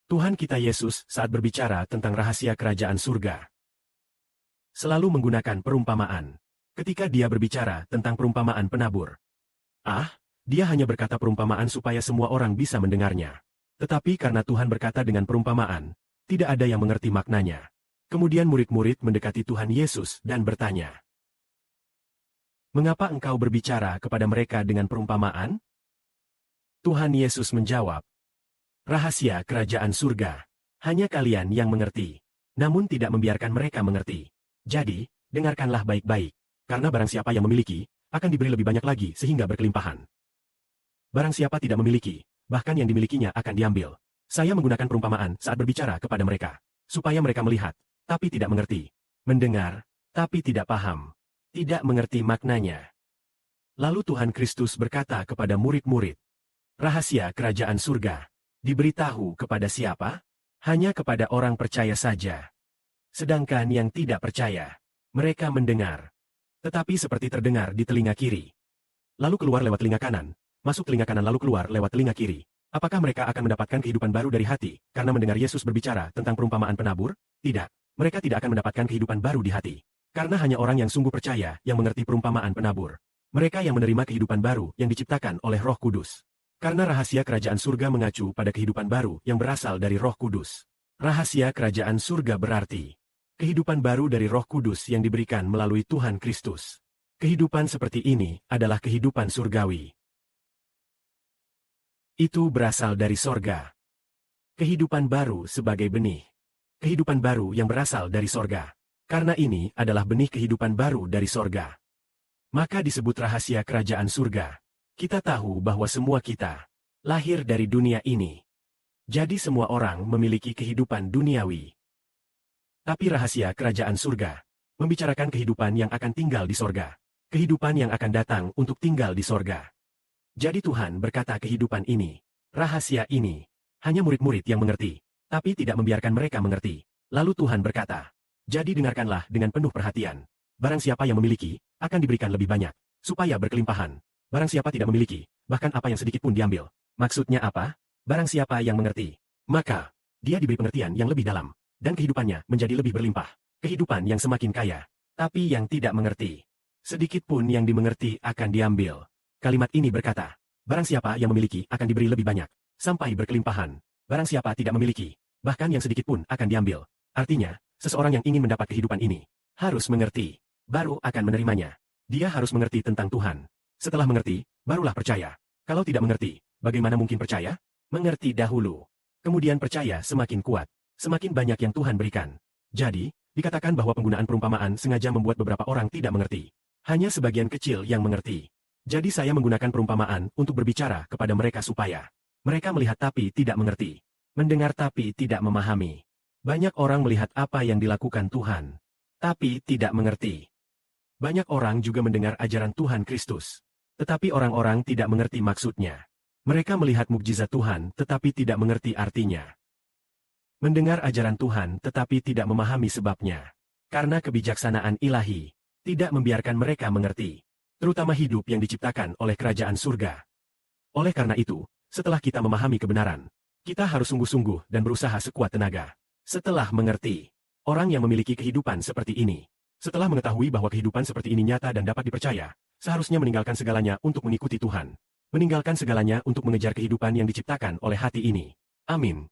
Tuhan kita Yesus saat berbicara tentang rahasia kerajaan surga selalu menggunakan perumpamaan. Ketika dia berbicara tentang perumpamaan penabur, dia hanya berkata perumpamaan supaya semua orang bisa mendengarnya. Tetapi karena Tuhan berkata dengan perumpamaan, tidak ada yang mengerti maknanya. Kemudian murid-murid mendekati Tuhan Yesus dan bertanya, "Mengapa engkau berbicara kepada mereka dengan perumpamaan?" Tuhan Yesus menjawab, "Rahasia kerajaan surga, hanya kalian yang mengerti, namun tidak membiarkan mereka mengerti. Jadi, dengarkanlah baik-baik, karena barang siapa yang memiliki, akan diberi lebih banyak lagi sehingga berkelimpahan. Barang siapa tidak memiliki, bahkan yang dimilikinya akan diambil. Saya menggunakan perumpamaan saat berbicara kepada mereka, supaya mereka melihat, tapi tidak mengerti, mendengar, tapi tidak paham, tidak mengerti maknanya." Lalu Tuhan Kristus berkata kepada murid-murid, "Rahasia kerajaan surga diberitahu kepada siapa? Hanya kepada orang percaya saja. Sedangkan yang tidak percaya, mereka mendengar, tetapi seperti terdengar di telinga kiri, lalu keluar lewat telinga kanan, masuk telinga kanan lalu keluar lewat telinga kiri. Apakah mereka akan mendapatkan kehidupan baru dari hati karena mendengar Yesus berbicara tentang perumpamaan penabur? Tidak. Mereka tidak akan mendapatkan kehidupan baru di hati. Karena hanya orang yang sungguh percaya yang mengerti perumpamaan penabur. Mereka yang menerima kehidupan baru yang diciptakan oleh Roh Kudus. Karena rahasia kerajaan surga mengacu pada kehidupan baru yang berasal dari Roh Kudus. Rahasia kerajaan surga berarti kehidupan baru dari Roh Kudus yang diberikan melalui Tuhan Kristus. Kehidupan seperti ini adalah kehidupan surgawi. Itu berasal dari sorga. Kehidupan baru sebagai benih. Kehidupan baru yang berasal dari sorga. Karena ini adalah benih kehidupan baru dari sorga. Maka disebut rahasia kerajaan surga. Kita tahu bahwa semua kita lahir dari dunia ini. Jadi semua orang memiliki kehidupan duniawi. Tapi rahasia kerajaan surga membicarakan kehidupan yang akan tinggal di sorga. Kehidupan yang akan datang untuk tinggal di sorga. Jadi Tuhan berkata kehidupan ini, rahasia ini, hanya murid-murid yang mengerti, tapi tidak membiarkan mereka mengerti. Lalu Tuhan berkata, "Jadi dengarkanlah dengan penuh perhatian. Barang siapa yang memiliki, akan diberikan lebih banyak, supaya berkelimpahan. Barang siapa tidak memiliki, bahkan apa yang sedikit pun diambil." Maksudnya apa? Barang siapa yang mengerti, maka dia diberi pengertian yang lebih dalam, dan kehidupannya menjadi lebih berlimpah. Kehidupan yang semakin kaya, tapi yang tidak mengerti, sedikit pun yang dimengerti akan diambil. Kalimat ini berkata, barang siapa yang memiliki akan diberi lebih banyak, sampai berkelimpahan. Barang siapa tidak memiliki, bahkan yang sedikit pun akan diambil. Artinya, seseorang yang ingin mendapat kehidupan ini, harus mengerti, baru akan menerimanya. Dia harus mengerti tentang Tuhan. Setelah mengerti, barulah percaya. Kalau tidak mengerti, bagaimana mungkin percaya? Mengerti dahulu. Kemudian percaya semakin kuat, semakin banyak yang Tuhan berikan. Jadi, dikatakan bahwa penggunaan perumpamaan sengaja membuat beberapa orang tidak mengerti. Hanya sebagian kecil yang mengerti. Jadi saya menggunakan perumpamaan untuk berbicara kepada mereka supaya mereka melihat tapi tidak mengerti, mendengar tapi tidak memahami. Banyak orang melihat apa yang dilakukan Tuhan, tapi tidak mengerti. Banyak orang juga mendengar ajaran Tuhan Kristus, tetapi orang-orang tidak mengerti maksudnya. Mereka melihat mukjizat Tuhan tetapi tidak mengerti artinya. Mendengar ajaran Tuhan tetapi tidak memahami sebabnya. Karena kebijaksanaan ilahi tidak membiarkan mereka mengerti. Terutama hidup yang diciptakan oleh kerajaan surga. Oleh karena itu, setelah kita memahami kebenaran, kita harus sungguh-sungguh dan berusaha sekuat tenaga. Setelah mengerti, orang yang memiliki kehidupan seperti ini, setelah mengetahui bahwa kehidupan seperti ini nyata dan dapat dipercaya, seharusnya meninggalkan segalanya untuk mengikuti Tuhan. Meninggalkan segalanya untuk mengejar kehidupan yang diciptakan oleh hati ini. Amin.